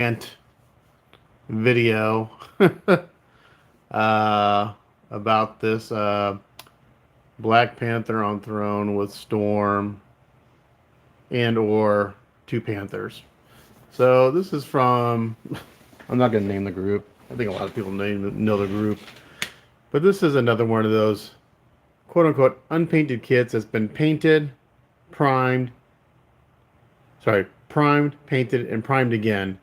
rant video uh, about this Black Panther on throne with Storm and or two Panthers. So this is from, I'm not going to name the group. I think a lot of people know the group. But this is another one of those quote unquote unpainted kits that's been painted, primed, primed, painted, and primed again.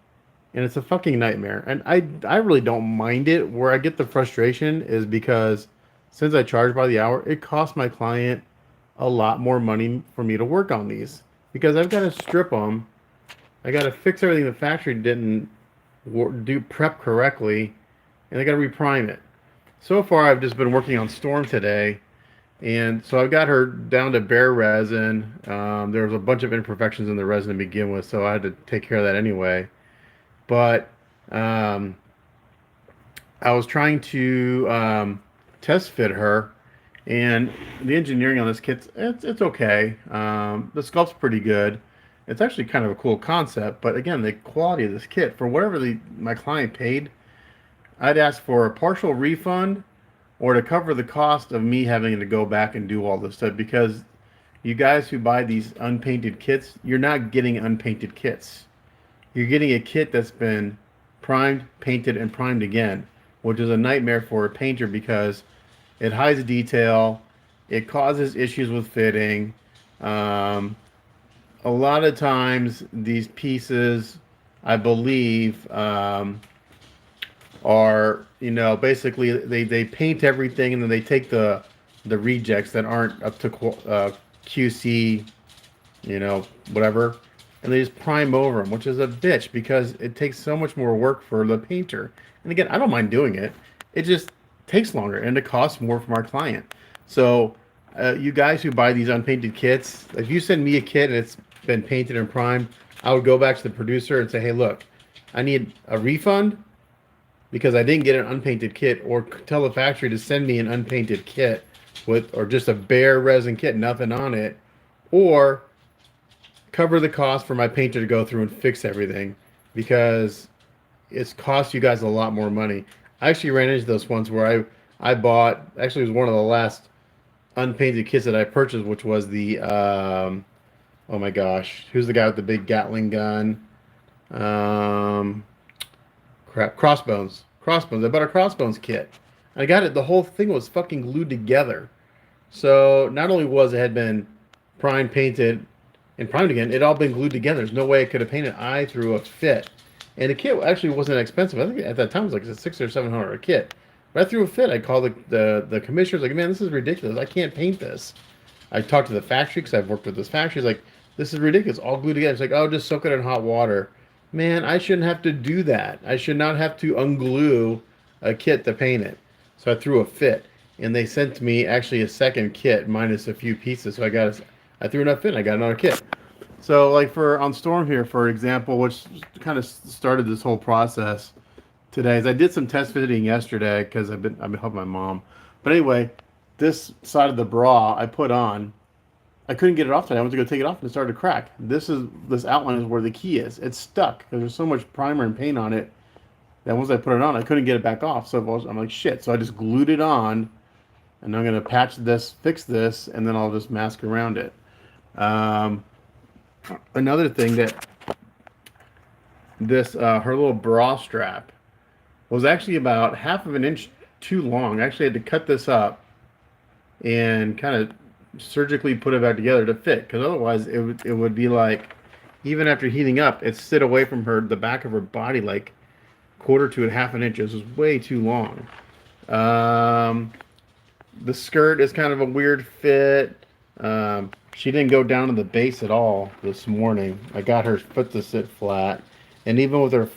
And it's a fucking nightmare. And I really don't mind it. Where I get the frustration is because since I charge by the hour, it costs my client a lot more money for me to work on these. Because I've got to strip them. I got to fix everything the factory didn't do prep correctly. And I got to reprime it. So far, I've just been working on Storm today. And so I've got her down to bare resin. There was a bunch of imperfections in the resin to begin with, so I had to take care of that anyway. But I was trying to test fit her, and the engineering on this kit, it's okay. The sculpt's pretty good. It's actually kind of a cool concept, but again, the quality of this kit, for whatever my client paid, I'd ask for a partial refund or to cover the cost of me having to go back and do all this stuff, because you guys who buy these unpainted kits, you're not getting unpainted kits. You're getting a kit that's been primed, painted, and primed again, which is a nightmare for a painter because it hides detail, it causes issues with fitting. A lot of times these pieces, I believe, are, basically they paint everything and then they take the rejects that aren't up to QC, whatever, and they just prime over them, which is a bitch because it takes so much more work for the painter. And again, I don't mind doing it. It just takes longer and it costs more from our client. So you guys who buy these unpainted kits, if you send me a kit and it's been painted and primed, I would go back to the producer and say, hey, look, I need a refund because I didn't get an unpainted kit, or tell the factory to send me an unpainted kit or just a bare resin kit, nothing on it, or cover the cost for my painter to go through and fix everything, because it's cost you guys a lot more money. I actually ran into those ones where I bought, actually it was one of the last unpainted kits that I purchased, which was the, oh my gosh, who's the guy with the big Gatling gun? Crossbones. I bought a Crossbones kit. I got it. The whole thing was fucking glued together. So not only had been primed, painted, and primed again, it all been glued together. There's no way I could have painted. I threw a fit, and the kit actually wasn't expensive. I think at that time it was like a $600 or $700 a kit. But I threw a fit. I called the commissioners, like, man, this is ridiculous. I can't paint this. I talked to the factory because I've worked with this factory. It's like, this is ridiculous. All glued together. It's like, oh, just soak it in hot water. Man, I shouldn't have to do that. I should not have to unglue a kit to paint it. So I threw a fit, and they sent me actually a second kit minus a few pieces. So I threw enough fit, and I got another kit. So like on Storm here, for example, which kind of started this whole process today, is I did some test fitting yesterday because I've been helping my mom. But anyway, this side of the bra I put on, I couldn't get it off today. I went to go take it off and it started to crack. This outline is where the key is. It's stuck because there's so much primer and paint on it that once I put it on, I couldn't get it back off. So I'm like, shit. So I just glued it on, and I'm gonna patch this, fix this, and then I'll just mask around it. Another thing that her little bra strap was actually about half of an inch too long. I actually had to cut this up and kind of surgically put it back together to fit, because otherwise it would be like, even after heating up, it sit away from the back of her body like quarter to a half an inch. This was way too long. The skirt is kind of a weird fit. She didn't go down to the base at all this morning. I got her foot to sit flat, and even with her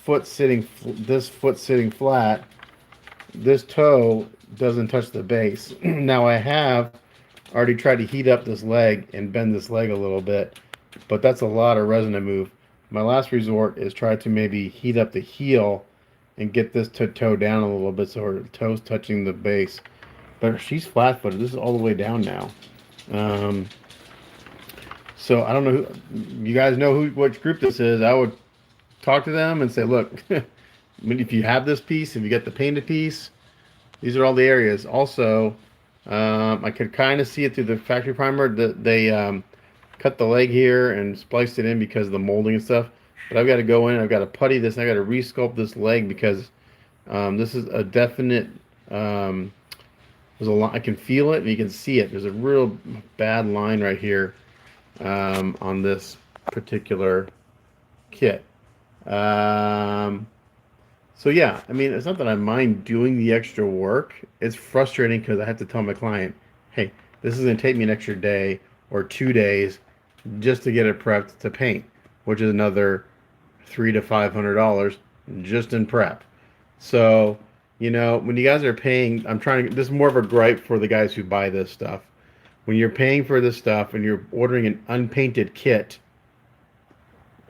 foot sitting flat, this toe doesn't touch the base. Now I have already tried to heat up this leg and bend this leg a little bit, but that's a lot of resin to move. My last resort is try to maybe heat up the heel and get this toe down a little bit so her toe's touching the base. But she's flat-footed. This is all the way down now. So I don't know you guys know which group this is. I would talk to them and say, look, if you have this piece, if you get the painted piece, these are all the areas. Also, I could kind of see it through the factory primer that they cut the leg here and spliced it in because of the molding and stuff. But I've got to go in, I've got to putty this, and I've got to resculpt this leg because this is a definite, there's a lot, I can feel it and you can see it. There's a real bad line right here on this particular kit. Um, so yeah, I mean, it's not that I mind doing the extra work. It's frustrating because I have to tell my client, hey, this is going to take me an extra day or 2 days just to get it prepped to paint, which is another $300 to $500 just in prep. So, you know, when you guys are paying, I'm trying to, this is more of a gripe for the guys who buy this stuff. When you're paying for this stuff and you're ordering an unpainted kit,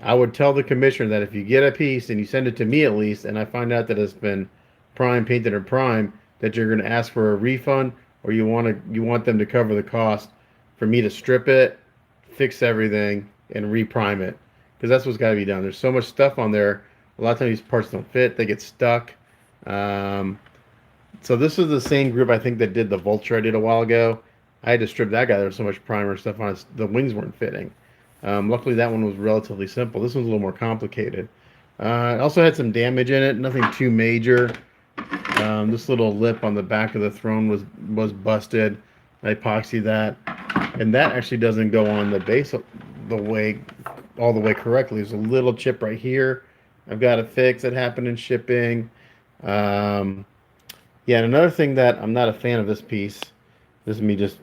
I would tell the commissioner that if you get a piece and you send it to me at least, and I find out that it's been prime painted or prime, that you're going to ask for a refund, or you want them to cover the cost for me to strip it, fix everything, and reprime it, because that's what's got to be done. There's so much stuff on there. A lot of times these parts don't fit; they get stuck. So this is the same group I think that did the Vulture I did a while ago. I had to strip that guy. There was so much primer stuff on it, the wings weren't fitting. Luckily, that one was relatively simple. This one's a little more complicated. It also had some damage in it, nothing too major. This little lip on the back of the throne was busted. I epoxied that, and that actually doesn't go on the base all the way correctly. There's a little chip right here. I've got to fix. It happened in shipping. Yeah, and another thing that I'm not a fan of this piece. This is me just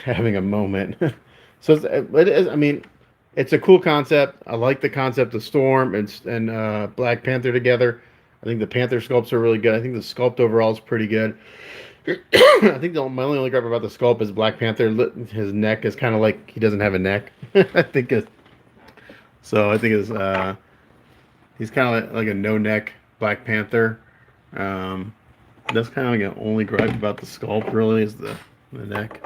having a moment. So it is, I mean, it's a cool concept. I like the concept of Storm and Black Panther together. I think the Panther sculpts are really good. I think the sculpt overall is pretty good. I think my only gripe about the sculpt is Black Panther. His neck is kind of like he doesn't have a neck. I think it's so. I think it's he's kind of like a no neck Black Panther. That's kind of like the only gripe about the sculpt. Really, is the neck.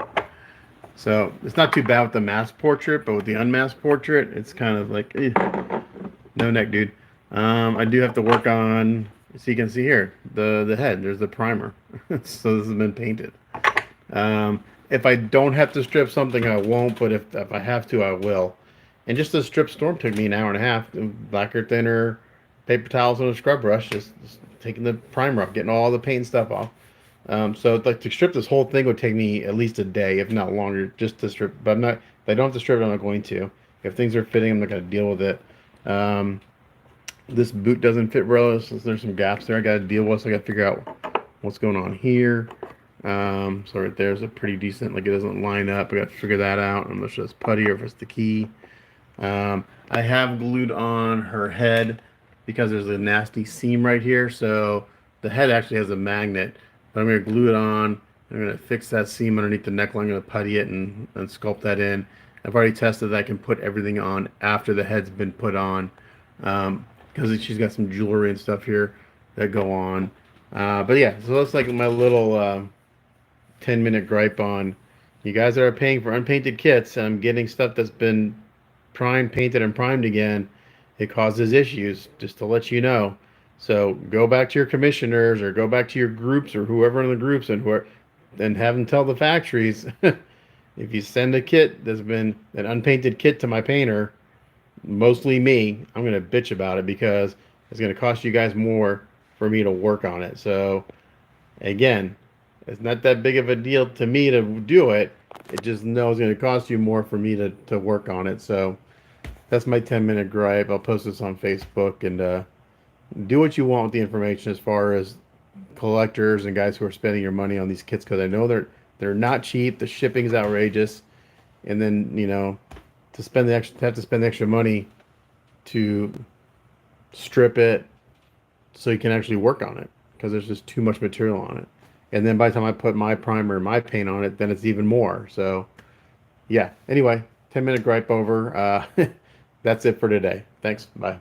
So it's not too bad with the masked portrait, but with the unmasked portrait, it's kind of like no neck, dude. I do have to work on, so you can see here, the head. There's the primer. So this has been painted. If I don't have to strip something, I won't, but if I have to, I will. And just the strip Storm took me an hour and a half. Lacquer thinner, paper towels, and a scrub brush, just taking the primer off, getting all the paint and stuff off. So like to strip this whole thing would take me at least a day, if not longer, just to strip. But I'm not. If I don't have to strip it, I'm not going to. If things are fitting, I'm not going to deal with it. This boot doesn't fit well. So there's some gaps there I got to deal with. So I got to figure out what's going on here. So right there's a pretty decent. Like it doesn't line up. I got to figure that out. I'm not sure if it's putty or if it's the key. I have glued on her head because there's a nasty seam right here. So the head actually has a magnet. But I'm going to glue it on. I'm going to fix that seam underneath the neckline. I'm going to putty it and sculpt that in. I've already tested that I can put everything on after the head's been put on. Because she's got some jewelry and stuff here that go on. But yeah, so that's like my little 10-minute gripe on you guys that are paying for unpainted kits and I'm getting stuff that's been primed, painted, and primed again. It causes issues, just to let you know. So go back to your commissioners or go back to your groups or whoever in the groups and have them tell the factories if you send a kit that's been an unpainted kit to my painter, mostly me, I'm going to bitch about it because it's going to cost you guys more for me to work on it. So again, it's not that big of a deal to me to do it. It just knows it's going to cost you more for me to work on it. So that's my 10-minute gripe. I'll post this on Facebook and do what you want with the information as far as collectors and guys who are spending your money on these kits, because I know they're not cheap. The shipping is outrageous, and then to have to spend the extra money to strip it so you can actually work on it because there's just too much material on it. And then by the time I put my primer and my paint on it, then it's even more. So yeah. Anyway, 10-minute gripe over. That's it for today. Thanks. Bye.